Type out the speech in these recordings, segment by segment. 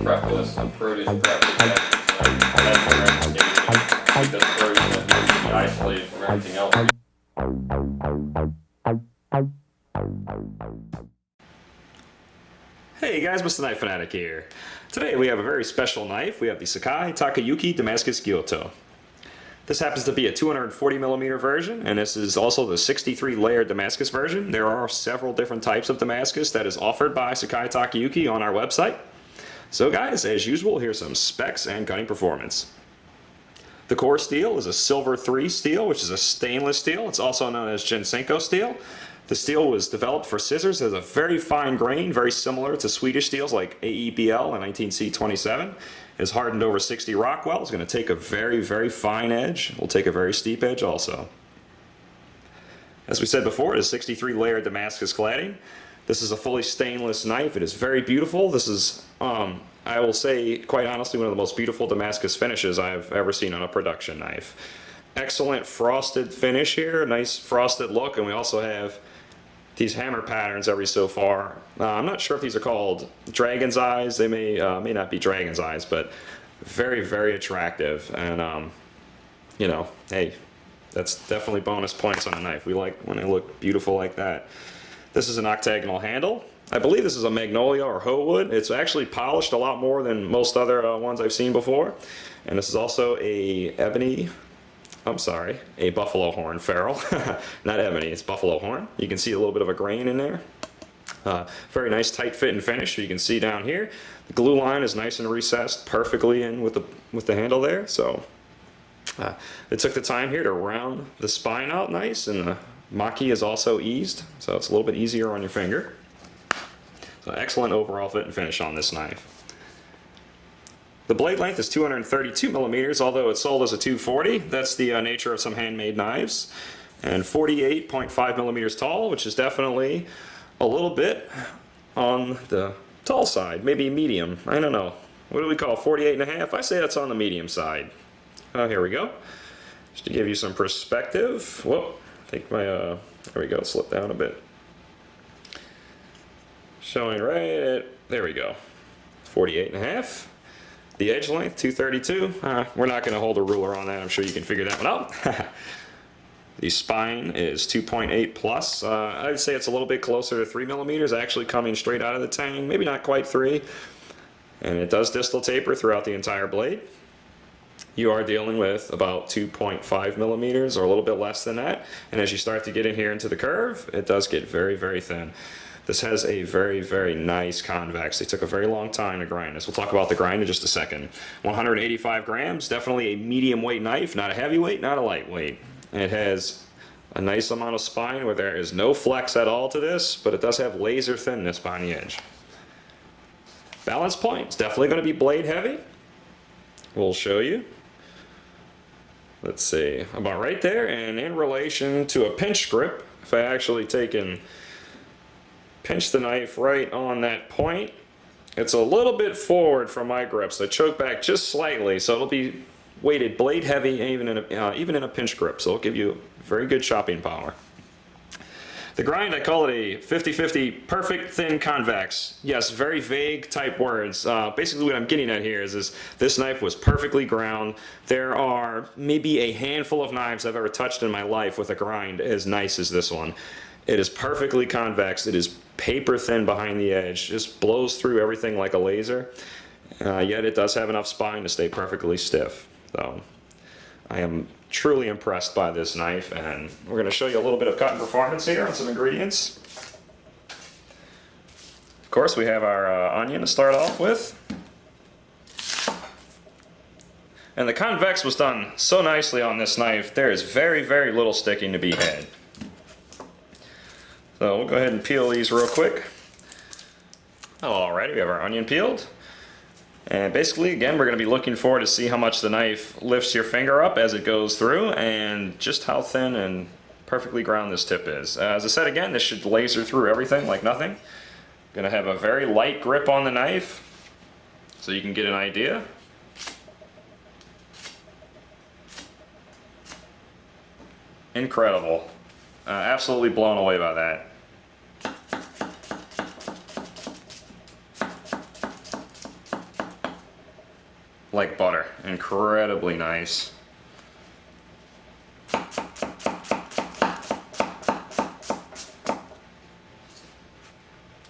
prep list of produce prep because produce needs to be isolated from everything else. Hey guys, Mr. Knife Fanatic here. Today we have a very special knife. We have the Sakai Takayuki Damascus Gyuto. This happens to be a 240mm version, and this is also the 63 layer Damascus version. There are several different types of Damascus that is offered by Sakai Takayuki on our website. So guys, as usual, here's some specs and cutting performance. The core steel is a silver 3 steel, which is a stainless steel. It's also known as Gensenko steel. The steel was developed for scissors as a very fine grain, very similar to Swedish steels like AEBL and 19C27. It's hardened over 60 Rockwell. It's going to take a very, very fine edge. Will take a very steep edge also. As we said before, it is 63 layer Damascus cladding. This is a fully stainless knife. It is very beautiful. This is, I will say, quite honestly, one of the most beautiful Damascus finishes I've ever seen on a production knife. Excellent frosted finish here, nice frosted look, and we also have these hammer patterns every so far. I'm not sure if these are called dragon's eyes. They may not be dragon's eyes, but very, very attractive. And you know, hey, that's definitely bonus points on a knife. We like when they look beautiful like that. This is an octagonal handle. I believe this is a magnolia or hoe wood. It's actually polished a lot more than most other ones I've seen before. And this is also a buffalo horn ferrule. Not ebony, it's buffalo horn. You can see a little bit of a grain in there. Very nice tight fit and finish. You can see down here, the glue line is nice and recessed perfectly in with the handle there. So they took the time here to round the spine out nice, and the maki is also eased, so it's a little bit easier on your finger. So excellent overall fit and finish on this knife. The blade length is 232mm, although it's sold as a 240. That's the nature of some handmade knives. And 48.5mm tall, which is definitely a little bit on the tall side, maybe medium. I don't know. What do we call 48.5? I say that's on the medium side. Here we go. Just to give you some perspective. Whoop, I think my, there we go, slip down a bit. Showing right at, there we go, 48.5. The edge length, 232. We're not going to hold a ruler on that. I'm sure you can figure that one out. The spine is 2.8 plus. I would say it's a little bit closer to 3mm, actually coming straight out of the tang. Maybe not quite 3. And it does distal taper throughout the entire blade. You are dealing with about 2.5mm or a little bit less than that. And as you start to get in here into the curve, it does get very, very thin. This has a very, very nice convex. They took a very long time to grind this. We'll talk about the grind in just a second. 185 grams, definitely a medium weight knife, not a heavyweight, not a lightweight. It has a nice amount of spine where there is no flex at all to this, but it does have laser thinness behind the edge. Balance point, it's definitely going to be blade heavy. We'll show you. Let's see, about right there, and in relation to a pinch grip, if I actually take and pinch the knife right on that point, it's a little bit forward from my grip, so I choke back just slightly, so it'll be weighted blade heavy even in a pinch grip, so it'll give you very good chopping power. The grind, I call it a 50-50 perfect thin convex. Yes, very vague type words. Basically what I'm getting at here is this knife was perfectly ground. There are maybe a handful of knives I've ever touched in my life with a grind as nice as this one. It is perfectly convex. It is paper thin behind the edge. Just blows through everything like a laser. Yet it does have enough spine to stay perfectly stiff. So I am truly impressed by this knife, and we're going to show you a little bit of cut and performance here on some ingredients. Of course, we have our onion to start off with. And the convex was done so nicely on this knife, there is very, very little sticking to be had. So we'll go ahead and peel these real quick. Alrighty, we have our onion peeled. And basically, again, we're going to be looking for to see how much the knife lifts your finger up as it goes through, and just how thin and perfectly ground this tip is. As I said again, this should laser through everything like nothing. Going to have a very light grip on the knife, so you can get an idea. Incredible. Absolutely blown away by that. like butter. Incredibly nice.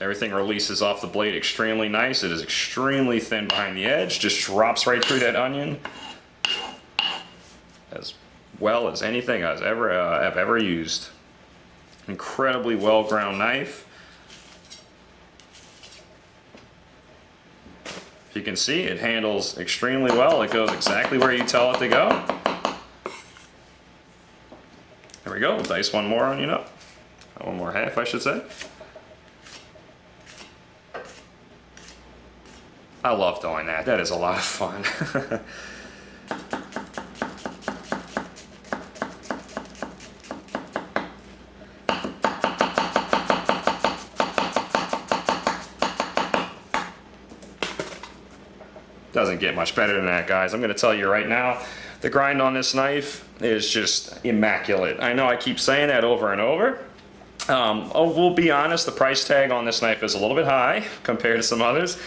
Everything releases off the blade extremely nice. It is extremely thin behind the edge. Just drops right through that onion. As well as anything I've ever used. Incredibly well ground knife. If you can see, it handles extremely well. It goes exactly where you tell it to go. There we go. Dice one more onion up. One more half, I should say. I love doing that. That is a lot of fun. Doesn't get much better than that, guys. I'm going to tell you right now, the grind on this knife is just immaculate. I know I keep saying that over and over. We'll be honest, the price tag on this knife is a little bit high compared to some others.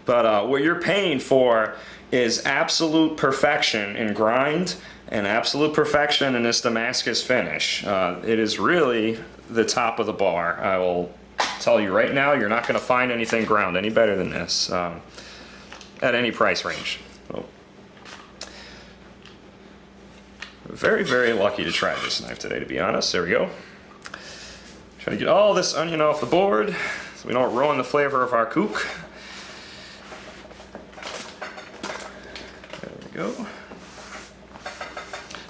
But what you're paying for is absolute perfection in grind and absolute perfection in this Damascus finish. It is really the top of the bar. I will tell you right now, you're not going to find anything ground any better than this at any price range. So, very, very lucky to try this knife today, to be honest. There we go. Try to get all this onion off the board so we don't ruin the flavor of our kook. Go.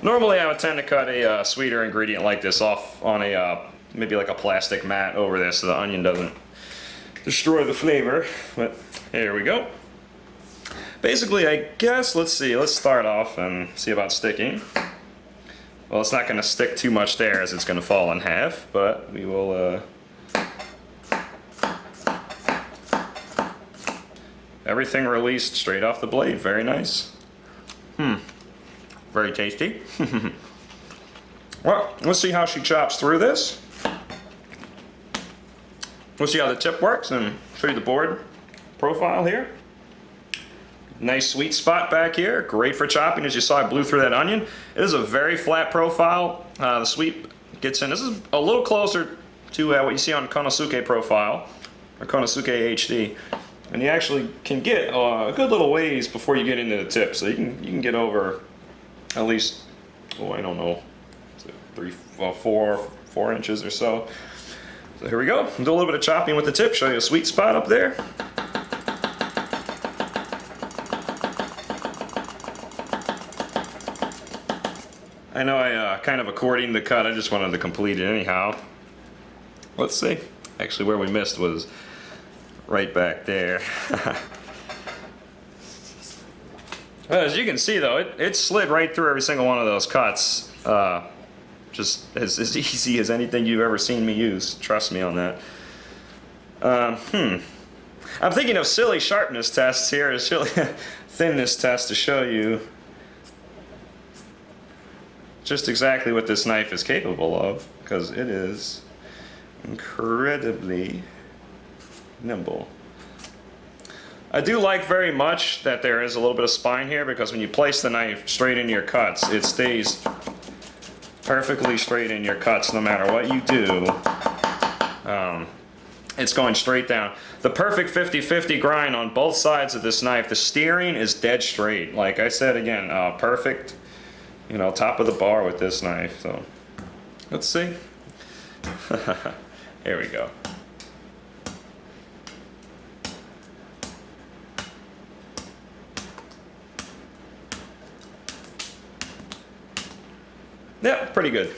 Normally I would tend to cut a sweeter ingredient like this off on a maybe like a plastic mat over this so the onion doesn't destroy the flavor, but here we go. Basically, I guess, let's start off and see about sticking. Well, it's not going to stick too much there as it's going to fall in half, but we will everything released straight off the blade. Very nice. Very tasty. Well, let's see how she chops through this. We'll see how the tip works and show you the board profile here. Nice sweet spot back here. Great for chopping. As you saw, I blew through that onion. It is a very flat profile. The sweep gets in. This is a little closer to what you see on Konosuke profile, or Konosuke HD. And you actually can get a good little ways before you get into the tip. So you can get over at least, I don't know, 4 inches or so. So here we go. Do a little bit of chopping with the tip. Show you a sweet spot up there. I know I kind of according the cut. I just wanted to complete it anyhow. Let's see. Actually, where we missed was right back there. Well, as you can see, though, it slid right through every single one of those cuts. Just as easy as anything you've ever seen me use. Trust me on that. I'm thinking of silly sharpness tests here, a silly thinness test to show you just exactly what this knife is capable of, because it is incredibly nimble. I do like very much that there is a little bit of spine here, because when you place the knife straight into your cuts, it stays perfectly straight in your cuts no matter what you do. It's going straight down. The perfect 50-50 grind on both sides of this knife. The steering is dead straight. Like I said again, perfect, top of the bar with this knife. So let's see. Here we go. Yeah, pretty good.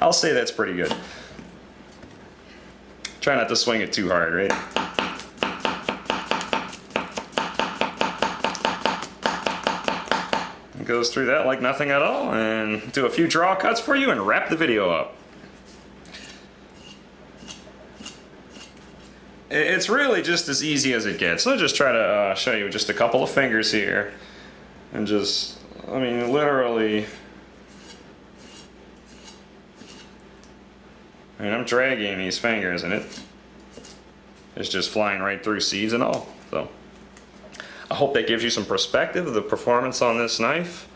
I'll say that's pretty good. Try not to swing it too hard, right? It goes through that like nothing at all, and do a few draw cuts for you and wrap the video up. It's really just as easy as it gets. I'll just try to show you just a couple of fingers here, and just, literally. I'm dragging these fingers and it's just flying right through seeds and all. So I hope that gives you some perspective of the performance on this knife.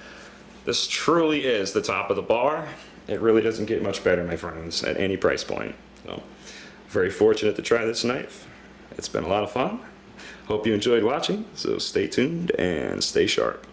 This truly is the top of the bar. It really doesn't get much better, my friends, at any price point. So, very fortunate to try this knife. It's been a lot of fun. Hope you enjoyed watching, so stay tuned and stay sharp.